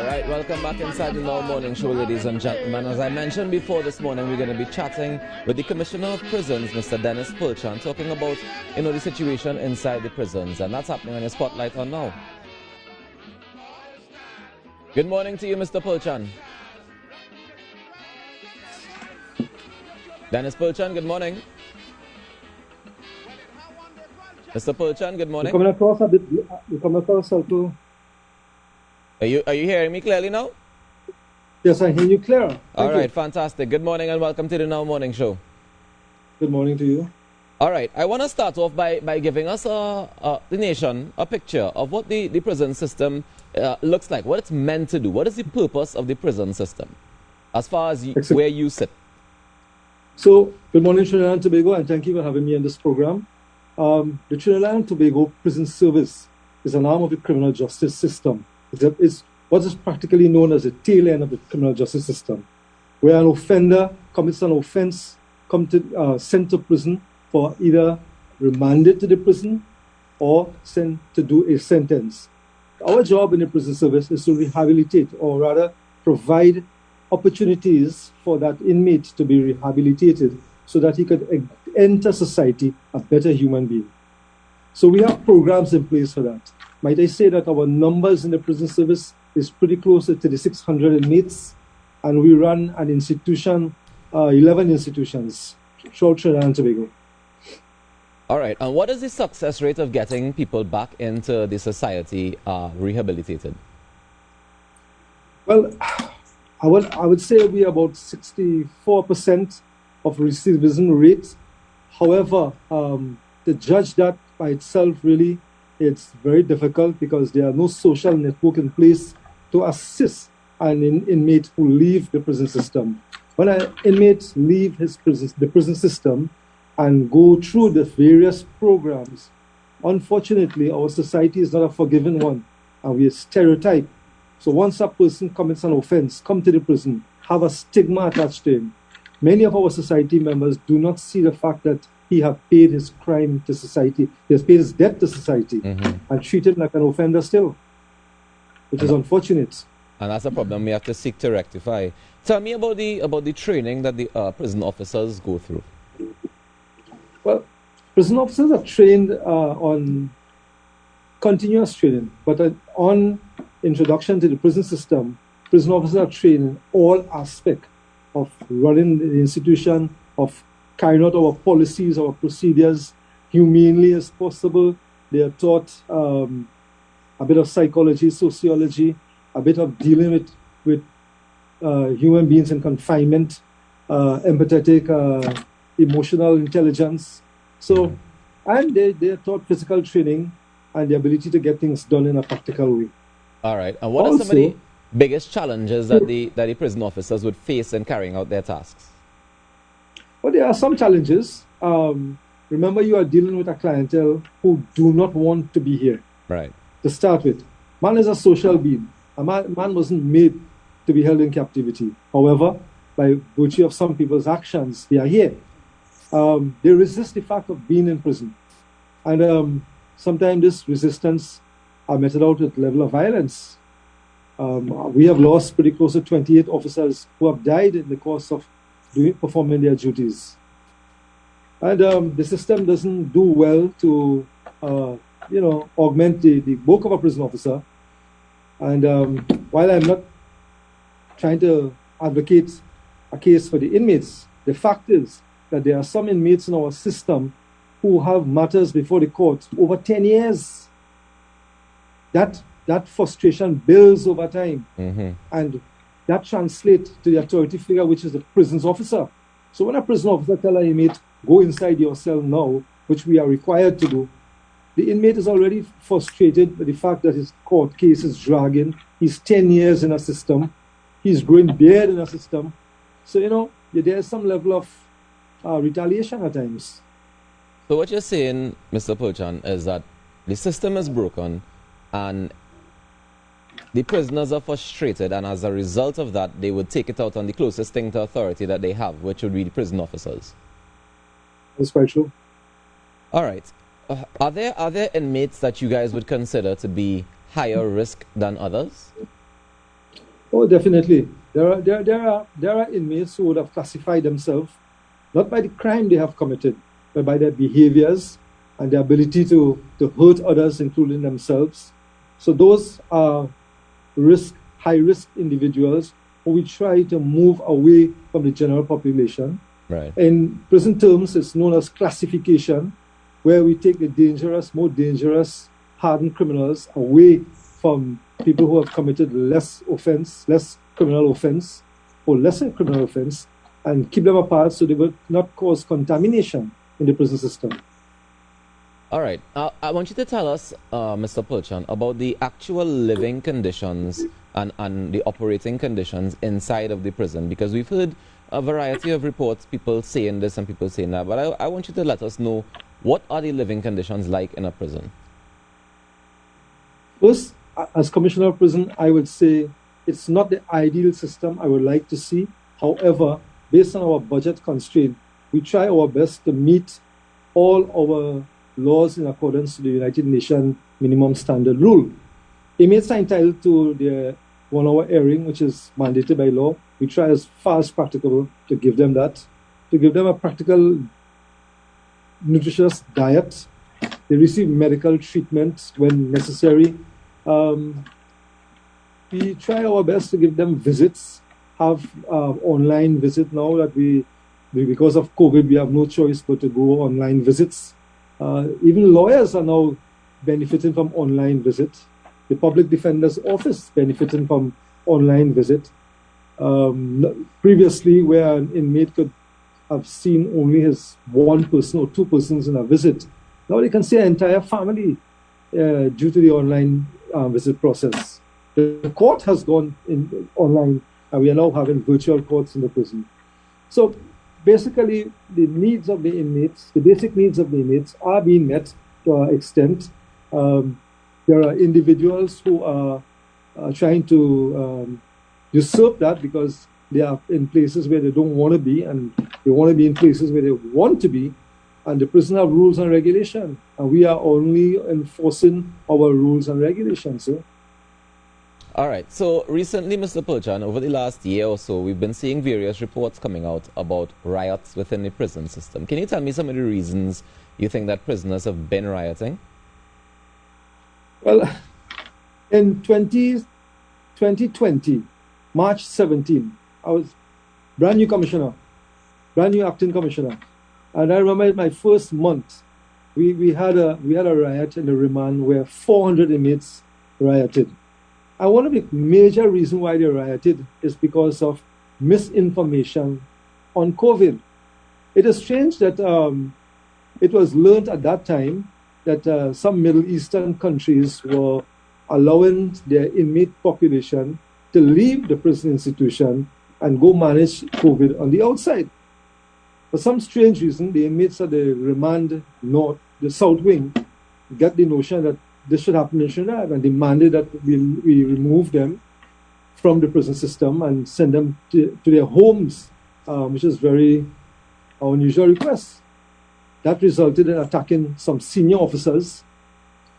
All right, welcome back inside the Now Morning Show, ladies and gentlemen. As I mentioned before this morning, we're going to be chatting with the Commissioner of Prisons, Mr. Dennis Pulchan, talking about, the situation inside the prisons, and that's happening on your spotlight on now. Good morning to you, Mr. Pulchan. Dennis Pulchan, good morning. Mr. Pulchan, good morning. You're coming across a little. Are you hearing me clearly now? Yes, I hear you clear. All right, fantastic. Good morning and welcome to the Now Morning Show. Good morning to you. All right, I want to start off by giving us the nation a picture of what the prison system looks like, what it's meant to do. What is the purpose of the prison system as far as where you sit? So, good morning, Trinidad and Tobago, and thank you for having me on this program. The Trinidad and Tobago Prison Service is an arm of the criminal justice system. It's what is practically known as the tail end of the criminal justice system, where an offender commits an offense, sent to prison for either remanded to the prison or sent to do a sentence. Our job in the prison service is to rehabilitate, or rather provide opportunities for that inmate to be rehabilitated so that he could enter society a better human being. So we have programs in place for that. Might I say that our numbers in the prison service is pretty close to the 600 inmates, and we run an institution, 11 institutions throughout Trinidad and Tobago. All right, and what is the success rate of getting people back into the society rehabilitated? Well, I would say we are about 64% of recidivism rate. However, to judge that by itself, really, it's very difficult because there are no social network in place to assist an inmate who leave the prison system. When an inmate leave the prison system and go through the various programs, unfortunately, our society is not a forgiving one, and we are stereotyped. So once a person commits an offense, come to the prison, have a stigma attached to him. Many of our society members do not see the fact that he has paid his crime to society, he has paid his debt to society, and treat him like an offender still, which is unfortunate. And that's a problem we have to seek to rectify. Tell me about the training that the prison officers go through. Well, prison officers are trained on continuous training, but on introduction to the prison system, prison officers are trained in all aspects of running the institution, of carrying out our policies, our procedures humanely as possible. They are taught a bit of psychology, sociology, a bit of dealing with human beings in confinement, empathetic, emotional intelligence. So, and they are taught physical training and the ability to get things done in a practical way. All right. And what are some of the biggest challenges that the prison officers would face in carrying out their tasks? Well, there are some challenges. Remember, you are dealing with a clientele who do not want to be here. Right. To start with, man is a social being. A man wasn't made to be held in captivity. However, by virtue of some people's actions, they are here. They resist the fact of being in prison. And sometimes this resistance are meted out at the level of violence. We have lost pretty close to 28 officers who have died in the course of performing their duties. And the system doesn't do well to, augment the bulk of a prison officer. And while I'm not trying to advocate a case for the inmates, the fact is that there are some inmates in our system who have matters before the court over 10 years. That frustration builds over time. And that translates to the authority figure, which is the prison's officer. So when a prison officer tells an inmate, go inside your cell now, which we are required to do, the inmate is already frustrated with the fact that his court case is dragging. He's 10 years in a system. He's growing beard in a system. So, there's some level of retaliation at times. So what you're saying, Mr. Pulchan, is that the system is broken and the prisoners are frustrated, and as a result of that, they would take it out on the closest thing to authority that they have, which would be the prison officers. That's quite true. All right. Are there inmates that you guys would consider to be higher risk than others? Oh, definitely. There are inmates who would have classified themselves not by the crime they have committed, but by their behaviors and their ability to hurt others, including themselves. So those are high-risk individuals who we try to move away from the general population. Right. In prison terms, it's known as classification, where we take the more dangerous, hardened criminals away from people who have committed less criminal offense, or lesser criminal offense, and keep them apart so they will not cause contamination in the prison system. All right. I want you to tell us, Mr. Pulchan, about the actual living conditions and the operating conditions inside of the prison, because we've heard a variety of reports, people saying this and people saying that, but I want you to let us know, what are the living conditions like in a prison? First, as Commissioner of Prison, I would say it's not the ideal system I would like to see. However, based on our budget constraint, we try our best to meet all our laws in accordance to the United Nations minimum standard rule. Inmates are entitled to their 1 hour airing, which is mandated by law. We try as far as practicable to give them that, to give them a practical, nutritious diet. They receive medical treatment when necessary. We try our best to give them visits, have online visit now that because of COVID, we have no choice but to go online visits. Even lawyers are now benefiting from online visit. The Public Defender's Office benefiting from online visit. Previously, where an inmate could have seen only his one person or two persons in a visit, now they can see an entire family due to the online visit process. The court has gone online, and we are now having virtual courts in the prison. So basically, the needs of the inmates, the basic needs of the inmates, are being met to an extent. There are individuals who are trying to usurp that because they are in places where they don't want to be, and they want to be in places where they want to be. And the prison have rules and regulations, and we are only enforcing our rules and regulations. So. All right. So recently, Mr. Pulchan, over the last year or so, we've been seeing various reports coming out about riots within the prison system. Can you tell me some of the reasons you think that prisoners have been rioting? Well, in 2020, March 17, I was brand new acting commissioner. And I remember my first month, we had a riot in the remand where 400 inmates rioted. And one of the major reasons why they rioted is because of misinformation on COVID. It is strange that it was learned at that time that some Middle Eastern countries were allowing their inmate population to leave the prison institution and go manage COVID on the outside. For some strange reason, the inmates of the remand north, the south wing, got the notion that this should happen in Trinidad and demanded that we remove them from the prison system and send them to their homes, which is very unusual request. That resulted in attacking some senior officers.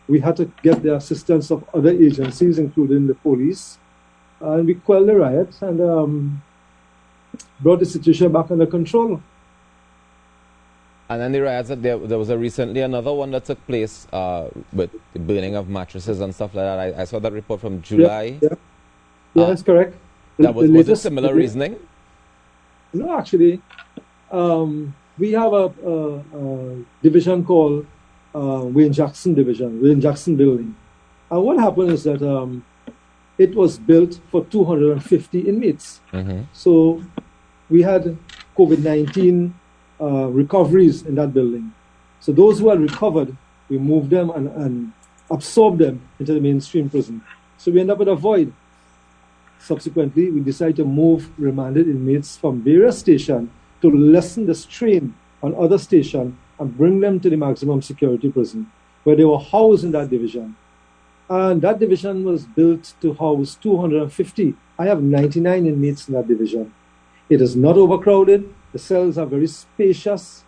We had to get the assistance of other agencies, including the police, and we quelled the riots and brought the situation back under control. And then the riots, there was recently another one that took place with the burning of mattresses and stuff like that. I saw that report from July. Yeah, that's correct. Was it similar reasoning? No, actually, we have a division called Wayne Jackson Building. And what happened is that it was built for 250 inmates. Mm-hmm. So we had COVID-19 recoveries in that building. So those who had recovered, we moved them and absorbed them into the mainstream prison. So we end up with a void. Subsequently, we decided to move remanded inmates from various stations to lessen the strain on other stations and bring them to the maximum security prison, where they were housed in that division. And that division was built to house 250. I have 99 inmates in that division. It is not overcrowded. The cells are very spacious.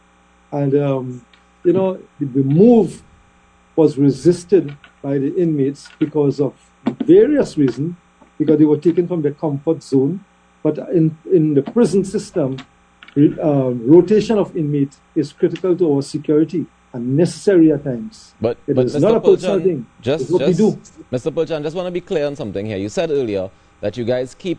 And, the move was resisted by the inmates because of various reasons. because they were taken from their comfort zone. But in the prison system, rotation of inmates is critical to our security and necessary at times. But is Mr. not a personal Pulchan, thing. Just what we do. Mr. Pulchan, just want to be clear on something here. You said earlier that you guys keep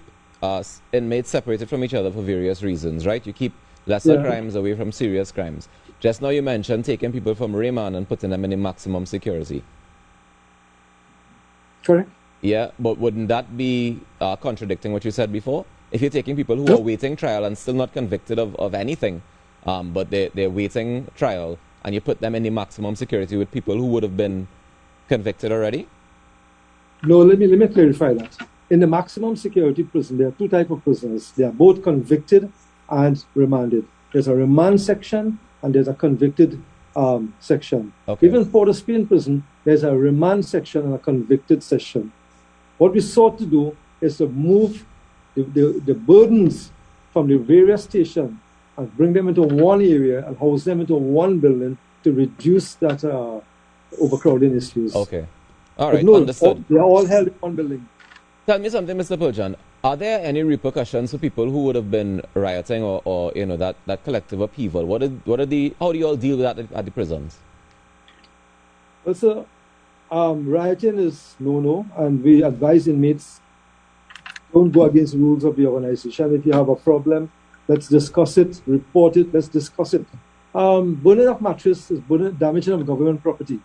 inmates separated from each other for various reasons, right? You keep lesser crimes away from serious crimes. Just now you mentioned taking people from remand and putting them in the maximum security. Correct. Yeah, but wouldn't that be contradicting what you said before? If you're taking people who are waiting trial and still not convicted of anything, but they're waiting trial, and you put them in the maximum security with people who would have been convicted already? No, let me clarify that. In the maximum security prison, there are two types of prisoners. They are both convicted and remanded. There's a remand section and there's a convicted section. Okay. Even for the Spain prison, there's a remand section and a convicted section. What we sought to do is to move the burdens from the various stations and bring them into one area and house them into one building to reduce that overcrowding issues. Okay. All right, no, understood. They are all held in one building. Tell me something, Mr. Pulchan. Are there any repercussions for people who would have been rioting or you know, that collective upheaval? How do you all deal with that at the prisons? Well, sir, rioting is no, and we advise inmates don't go against the rules of the organization. If you have a problem, let's discuss it, report it, let's discuss it. Burning of mattress is damaging of government property.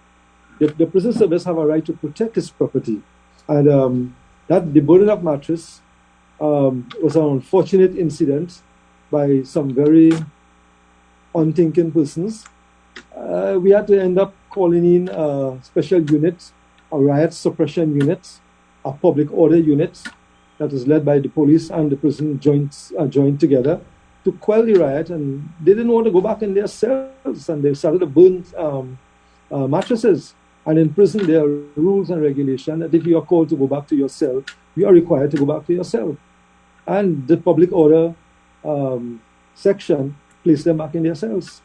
The prison service have a right to protect its property. And the burning of mattress was an unfortunate incident by some very unthinking persons. We had to end up calling in a special unit, a riot suppression unit, a public order unit that was led by the police and the prison joined together to quell the riot. And they didn't want to go back in their cells, and they started to burn mattresses. And in prison, there are rules and regulations that if you are called to go back to your cell, you are required to go back to your cell. And the public order section placed them back in their cells.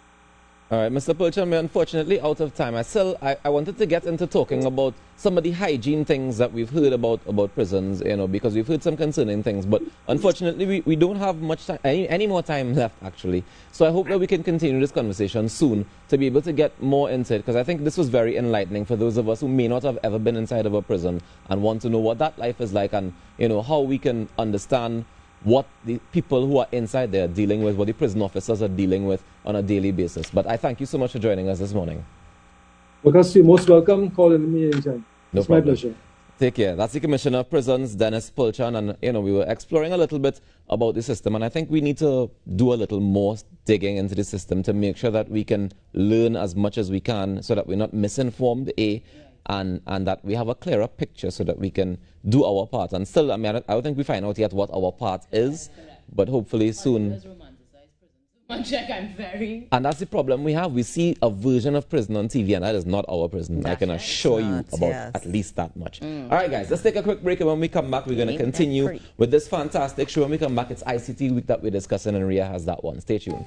All right, Mr. Pulchan, we're unfortunately out of time. I wanted to get into talking about some of the hygiene things that we've heard about prisons, you know, because we've heard some concerning things. But unfortunately, we don't have much time, any more time left, actually. So I hope that we can continue this conversation soon to be able to get more into it, because I think this was very enlightening for those of us who may not have ever been inside of a prison and want to know what that life is like, and, you know, how we can understand what the people who are inside there are dealing with, what the prison officers are dealing with on a daily basis. But I thank you so much for joining us this morning. Because you're most welcome. Call me anytime. No it's problem. My pleasure. Take care. That's the Commissioner of Prisons, Dennis Pulchan, and, you know, we were exploring a little bit about the system, and I think we need to do a little more digging into the system to make sure that we can learn as much as we can so that we're not misinformed, and that we have a clearer picture so that we can do our part. And still, I mean, I don't think we find out yet what our part is, but hopefully soon. And that's the problem we have. We see a version of prison on TV, and that is not our prison. I can assure you about at least that much. All right, guys, let's take a quick break, and when we come back, we're going to continue with this fantastic show. When we come back, it's ICT Week that we're discussing, and Ria has that one. Stay tuned.